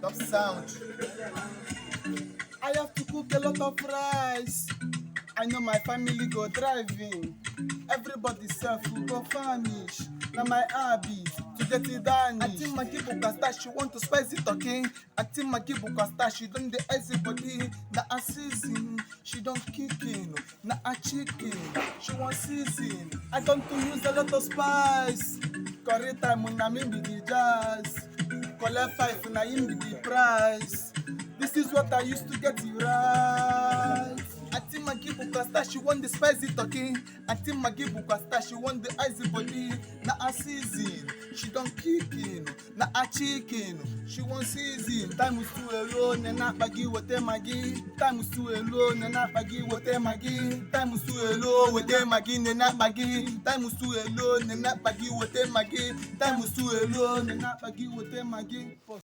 Top sound. I have to cook a lot of rice. I know my family go driving. Everybody self will go famish. Now my habit to get it done. I think my people can start. She want to spice it okay. I think my people can start. She don't the icy body. Now a season. She don't kicking. Now a chicken. She want season. I come to use a lot of spice. Curry time when I'm in the jazz. Collect 5 na him be the price. This is what I used to get it right. I think my give Bukasta, she want the spicy turkey. I think my give Bukasta, she want the icy body. Na a season, she don't kicking. Na a chicken, she want season. Time is too alone, and not bagi with them magi. Time is too alone, and not bagi with them magi. Time is too alone with them magi, and not bagi. Time is too alone, and not bagi with them magi. Time is too alone, and not bagi with them magi.